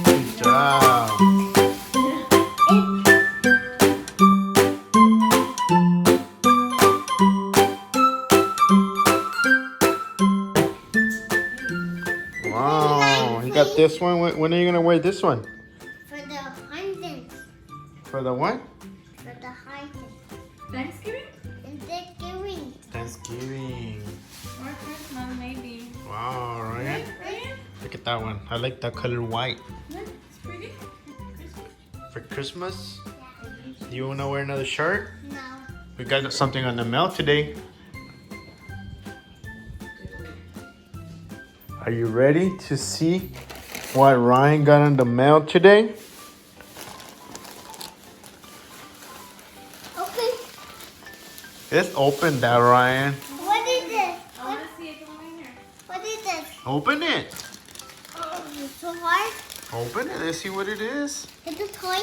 Good job. Wow, you got this one. When are you gonna wear this one? For the hunting. For the what? For the hunting. Thanksgiving? And Thanksgiving. Thanksgiving. Or Christmas, maybe. Wow, right? Right? Look at that one. I like that color white. Look, it's pretty. Christmas. For Christmas? Do you wanna wear another shirt? No. We got something on the mail today. Are you ready to see what Ryan got on the mail today? Okay. Let's open that, Ryan. What is this? I want to see it. Come over here. What is this? Open it. Oh, it's so hard. Open it. Let's see what it is. It's a toy.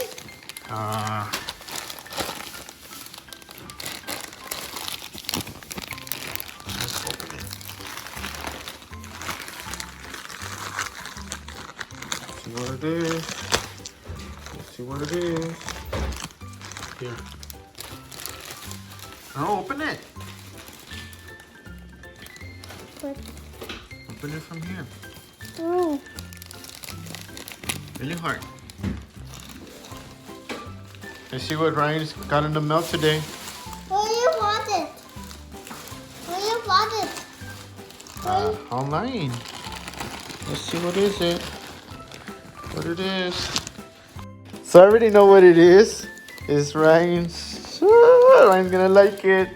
Let's open it. See what it is. Let's see what it is. Here. Oh, open it. What? Open it from here. Oh. Really hard. Let's see what Ryan's got in the mail today. Where you bought it? Where you bought it? Online. Let's see what is it. What it is. So I already know what it is. It's Ryan's. Ryan's gonna like it.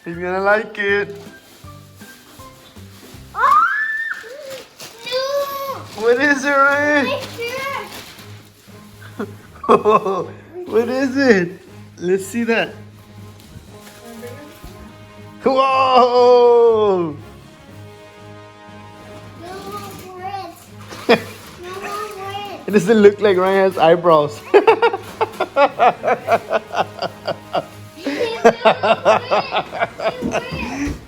He's gonna like it. Oh! No! What is it, Ryan? My shirt! What is it? Let's see that. Whoa! No more words. No more words. It doesn't look like Ryan has eyebrows.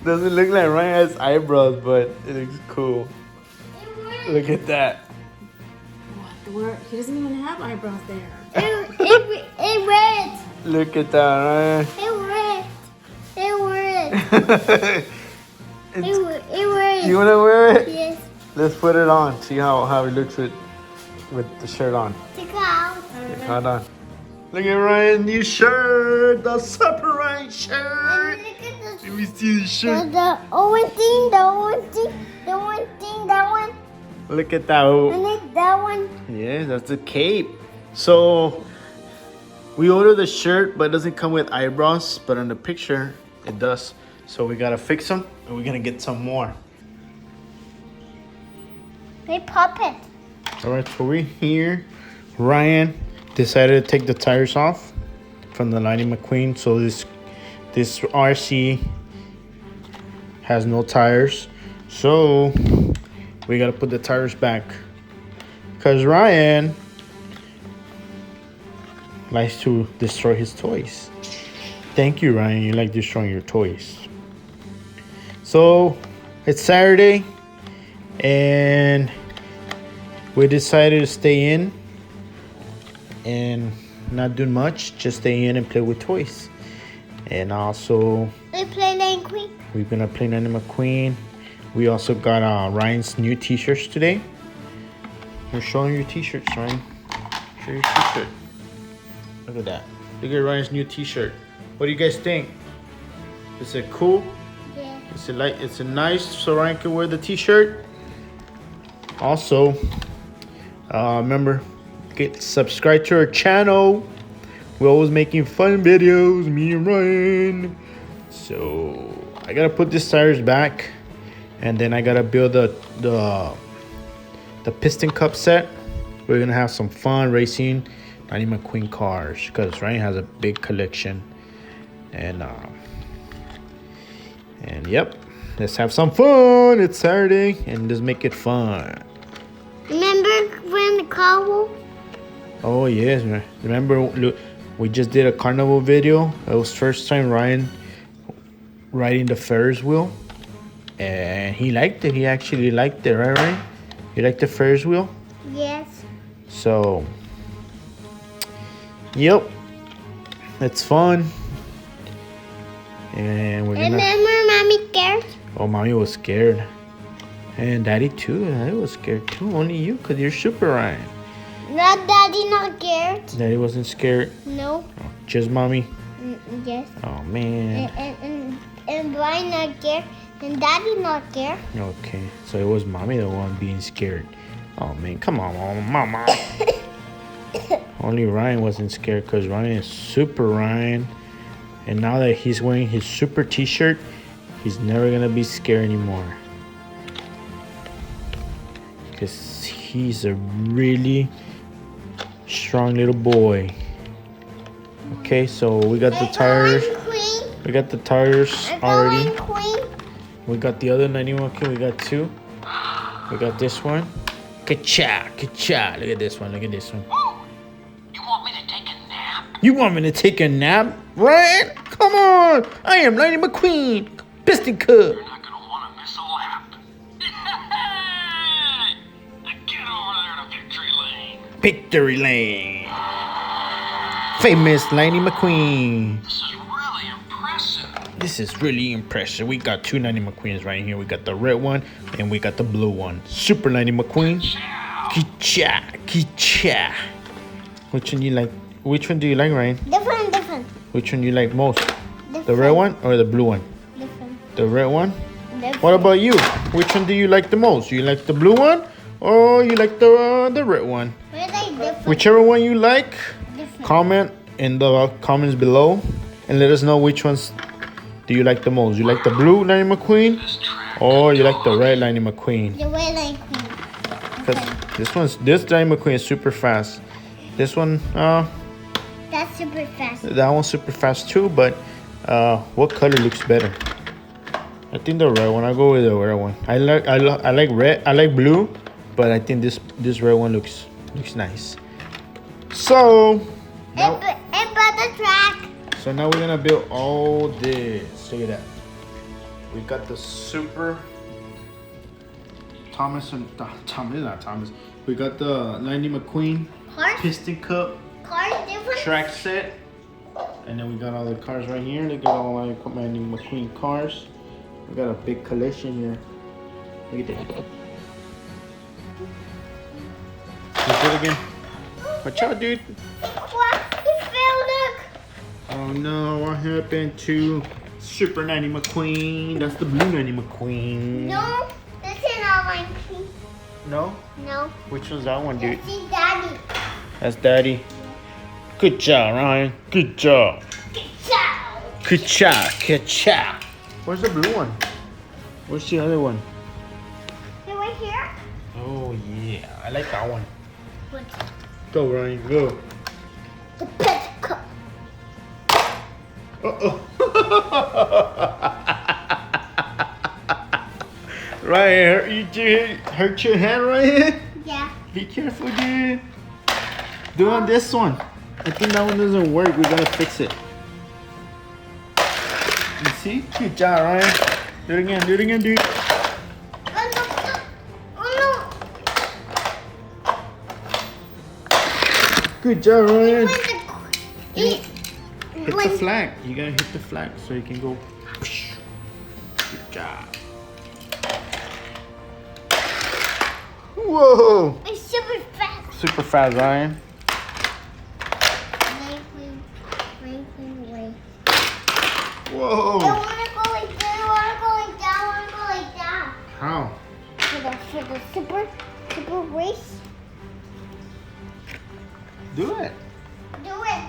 Doesn't look like Ryan has eyebrows, but it looks cool. Look at that. What? Where? He doesn't even have eyebrows there. It worked. Look at that, Ryan. It worked. It worked. It's, It worked. you wanna wear it? Yes. Let's put it on. See how it looks with the shirt on. Take out. Hold on. Look at Ryan's new shirt. The Super Ryan shirt. And look at the Let me see the shirt. the one thing, the one thing, the one thing, that one, Look at that. and then that one. Yeah, that's the cape. So we ordered the shirt, but it doesn't come with eyebrows. But on the picture, it does. So we gotta fix them, and we're gonna get some more. They pop it. All right, so we're here. Ryan decided to take the tires off from the Lightning McQueen. So this RC has no tires. So we gotta put the tires back. Cause Ryan likes to destroy his toys. Thank you, Ryan. You like destroying your toys. So it's Saturday, and we decided to stay in and not do much. Just stay in and play with toys. And also, They play Lightning Queen. we're gonna play Lightning McQueen. We also got Ryan's new t-shirts today. We're showing your t-shirts, Ryan. Show your t-shirt. Look at that. Look at Ryan's new t-shirt. What do you guys think? Is it cool? Yeah. It's a nice, so Ryan can wear the t-shirt. Also, remember, subscribe to our channel. We're always making fun videos, me and Ryan. So I gotta put these tires back, and then I gotta build the piston cup set. We're gonna have some fun racing Lightning McQueen cars because Ryan has a big collection. And yep, let's have some fun. It's Saturday, and let's make it fun. Remember when the carnival? Oh yes, remember? Look, we just did a carnival video. It was first time Ryan riding the Ferris wheel, and he liked it. He actually liked it, right? You like the Ferris wheel? Yes. So, yep, it's fun. And we're gonna. Remember, mommy scared? Oh, mommy was scared, and daddy too. Daddy was scared too. Only you, cause you're super Ryan. Not daddy, not scared. Daddy wasn't scared. No. Oh, just mommy. Yes. Oh man. And Brian not scared, and daddy not scared. Okay, so it was mommy the one being scared. Oh man, come on, mama. Only Ryan wasn't scared because Ryan is super Ryan. And now that he's wearing his super t-shirt, he's never gonna be scared anymore. Because he's a really strong little boy. Okay, so we got the tires. We got the tires already. We got the other 91 Queen. We got two. We got this one. Ka-cha, ka-cha. Look at this one. Look at this one. You want me to take a nap? You want me to take a nap? Ryan? Come on. I am Lightning McQueen. Piston Cup. You're not gonna want to miss a lap. Get over there to victory lane. Victory Lane. Famous Lightning McQueen. This is really impressive. This is really impressive. We got two Lightning McQueens right here. We got the red one and we got the blue one. Super Lightning McQueen. Ciao. Kicha, kicha. Which one do you like? Which one do you like, Ryan? Different. Which one do you like most? Different. The red one or the blue one? Different. The red one? Different. What about you? Which one do you like the most? You like the blue one or you like the red one? Where they different? Whichever one you like, Different. comment in the comments below and let us know which ones do you like the most. You like the blue Lightning McQueen This track or you like the red Lightning McQueen? The way like queen. Because this Lightning McQueen is super fast. This one, That's super fast. that one's super fast too, but what color looks better? I think the red one. I'll go with the red one. I like red. I like blue, but I think this red one looks nice. So now, It brought the track. so now we're gonna build all this. Look at that. We got the super Thomas and Thomas, not Thomas. We got the Lightning McQueen Cars? piston cup Cars different? track set, and then we got all the cars right here. Look at all my Lightning McQueen cars. We got a big collection here. Look at that. Let's do it again. Watch out, dude. What? It fell, look. Oh no, what happened to Super Lightning McQueen? That's the blue Lightning McQueen. No, this is not my queen. No? No, Which one's that one, dude? this is daddy. That's Daddy. Good job, Ryan. Good job. Ciao. Good job. Good job. Where's the blue one? Where's the other one? Is it right here? Oh yeah, I like that one. What? Go, Ryan. Go. The pet cup. Uh-oh. Ryan, you hurt your hand, Ryan? Yeah. Be careful, dude. Do on this one. I think that one doesn't work. We gotta fix it. You see? Good job, Ryan. Do it again. Do it again, dude. Oh no. Oh Good job, no. Ryan. It, Hit the flag. You gotta hit the flag so you can go. Good job. Whoa! it's super fast. Super fast, Ryan. Wait. Whoa! I wanna go like that. I wanna go like that. I wanna go like that. How? For the super race. Do it. Do it.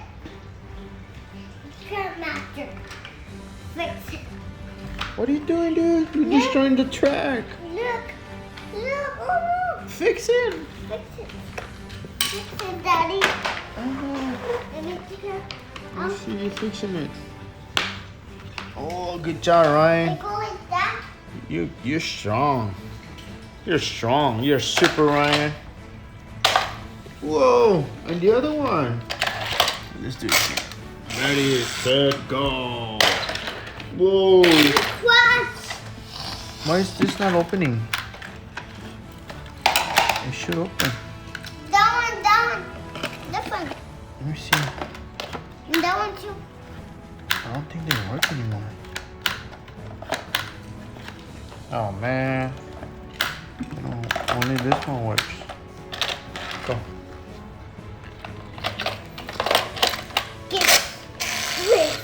Curve master. Fix it. What are you doing, dude? You're Yeah. destroying the track. Look. Oh look. Fix it. Fix it. Fix it, Daddy. Let me see. I see you fixing it. Oh, good job, Ryan. Go like that. You're strong. You're strong. You're super, Ryan. Whoa! And the other one. Let's do it. Ready, set, go. Whoa! What? Why is this not opening? should open. That one. This one. Let me see. And that one too. I don't think they work anymore. Oh man. No, only this one works. Go. Get it.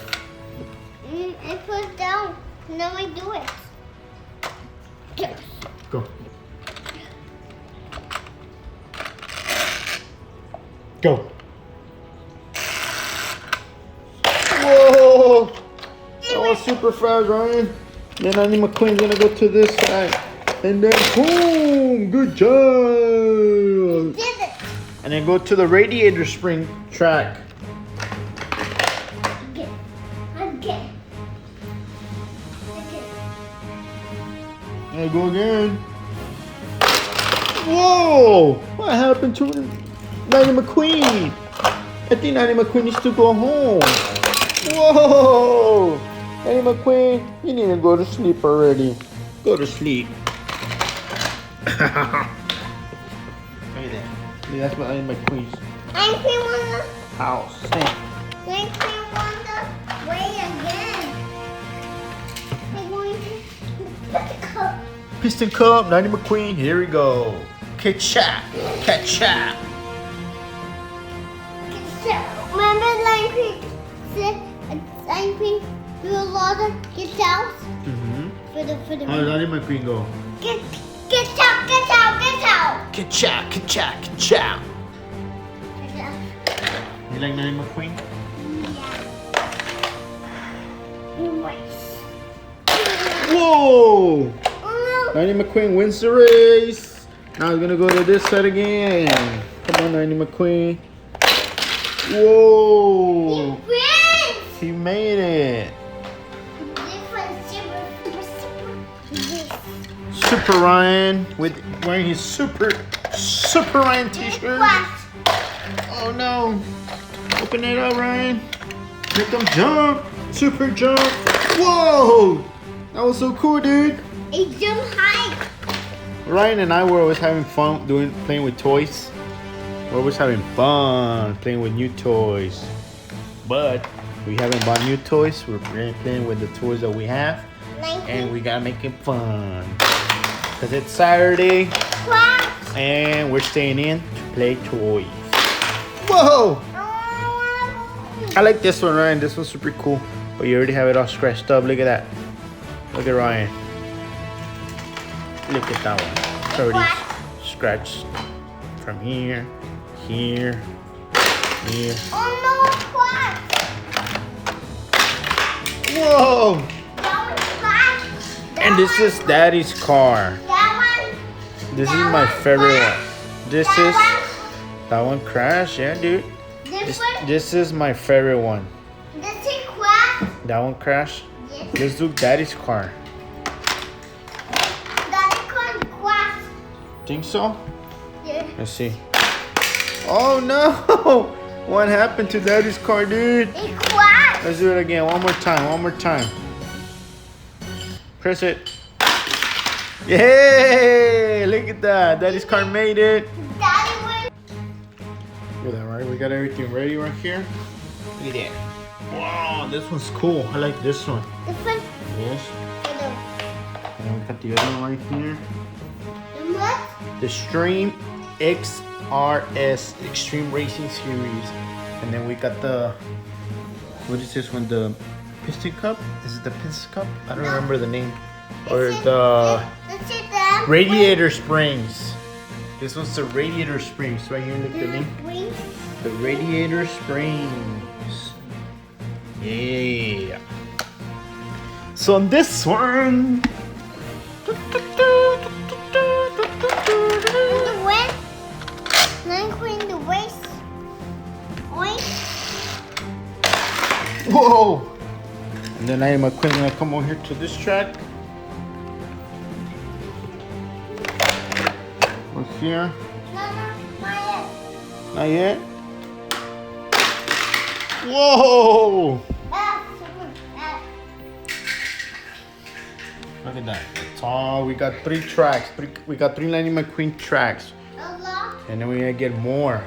It puts down. Now I do it. Yes. Go. Go. Whoa! That was super fast, Ryan. Then Annie McQueen's gonna go to this side. And then boom! Good job! Did it. And then go to the radiator spring track. Again. And go again. Whoa! What happened to Nanny McQueen? I think Nanny McQueen needs to go home. Whoa! Nanny McQueen, you need to go to sleep already. Go to sleep. Look at that. That's what Nanny McQueen's I can want house. the way again. I'm going to put the cup. Piston cup, Nanny McQueen, here we go. Ketchup, ketchup. Remember Lion Creek said Lion Creek do a lot of get out for the How did Nanny McQueen go? get out. Ketchup, ketchup, ketchup. You like Nanny McQueen? Whoa! Oh Nanny McQueen wins the race. Now we're gonna go to this side again. Come on, Nanny McQueen. Whoa! no! Friends! He made it. Super Ryan with wearing his Super Ryan t-shirt. Oh no! Open it up, Ryan. Make them jump. Super jump. Whoa! That was so cool, dude. It jump high. Ryan and I were always having fun playing with toys. We're always having fun playing with new toys. But we haven't bought new toys. We're playing with the toys that we have. And we gotta make it fun. Because it's Saturday and we're staying in to play toys. Whoa! I like this one, Ryan. This one's super cool. But you already have it all scratched up. Look at that. Look at Ryan. Look at that one. It's already scratched from here, here. Oh no, what? Whoa! That one's flat. And this is Daddy's car. That one. This is my favorite one. This is that one crashed, yeah, dude. This is my favorite one. This is crash. That one crashed. Yes. Let's do Daddy's car. That one crash. Think so? Yeah. Let's see. Oh no! What happened to Daddy's car, dude? It crashed. Let's do it again. One more time. Press it. Yay! Look at that. Daddy's car made it. Daddy went. Look at that, right? We got everything ready right here. Look at that. Wow, this one's cool. I like this one. This one. Yes. And then we got the other one right here. And what? The Stream XRS Extreme Racing Series. And then we got the, what is this one? The Piston Cup? Is it the Piston Cup? I don't remember the name. Or the This is the Radiator Springs. This one's the Radiator Springs. Right here, look at the name. green. The Radiator Springs. Yeah. So on this one. The wind. Then queen the waist. Oink. Whoa! And then I am gonna come over here to this track. What's here? No, not yet. Not yet. Whoa! Look at that. That's all. We got 3 tracks. We got 3 Lightning McQueen tracks. A lot. And then we're gonna get more.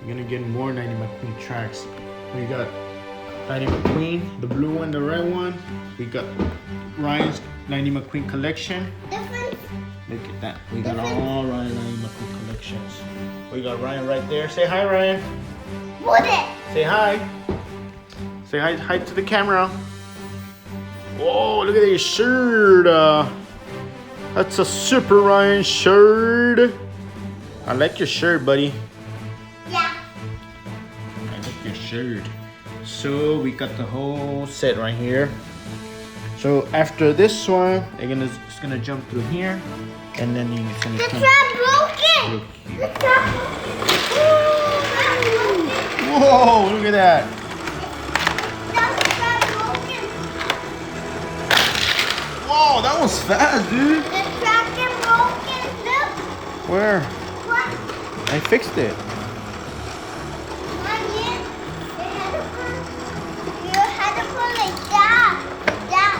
We're gonna get more Lightning McQueen tracks. We got Lightning McQueen, the blue one, the red one. We got Ryan's Lightning McQueen collection. Different. Look at that. We got all Ryan Lightning McQueen collections. We got Ryan right there. Say hi, Ryan. Put it. Say hi. Say hi to the camera. Whoa, look at this shirt. That's a Super Ryan shirt. I like your shirt, buddy. Yeah. I like your shirt. So we got the whole set right here. So after this one, it's gonna jump through here, and then it's gonna The come trap broken. through The here. trap. Whoa! Look at that. The trap broken. Whoa! That was fast, dude. The trap is broken. Look. Where? What? I fixed it. Not yet. You had to put like that. That.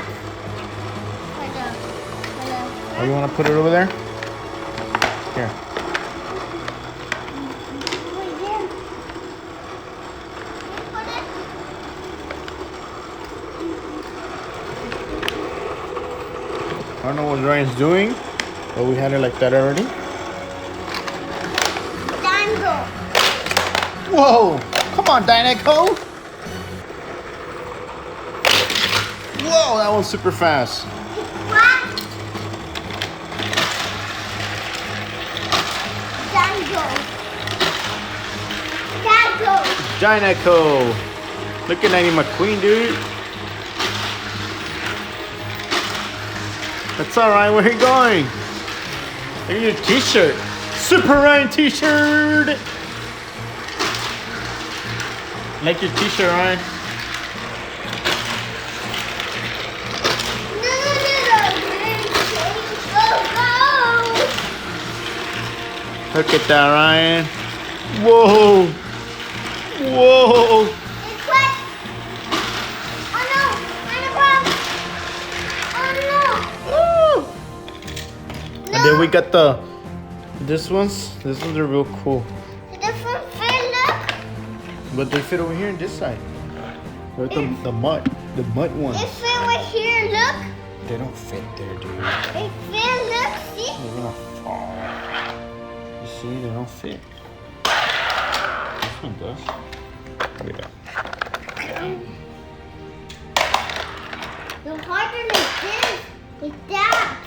Oh, you want to put it over there? Here. I don't know what Ryan's doing, but we had it like that already. Dangle. Whoa! Come on, Dynaco! Whoa, that was super fast. What? Dangle. Dangle. Dynaco! Look at Lightning McQueen, dude. That's alright, where are you going? Look at your t-shirt. Super Ryan t-shirt! Like your t-shirt, Ryan? Look at that, Ryan. Whoa! Whoa! It's wet. Oh no! On the ground. Oh no! And then we got this ones are real cool. Different fit, look. But they fit over here on this side. With the mud ones. It fit right here, look. They don't fit there, dude. It fit, look, see? They're gonna fall. You see, they don't fit. This one does. Look at that. The harder like this, like that.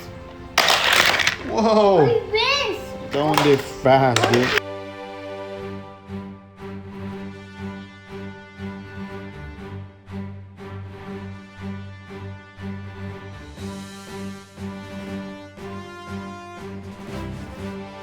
Whoa! Like this. That one did fast, dude.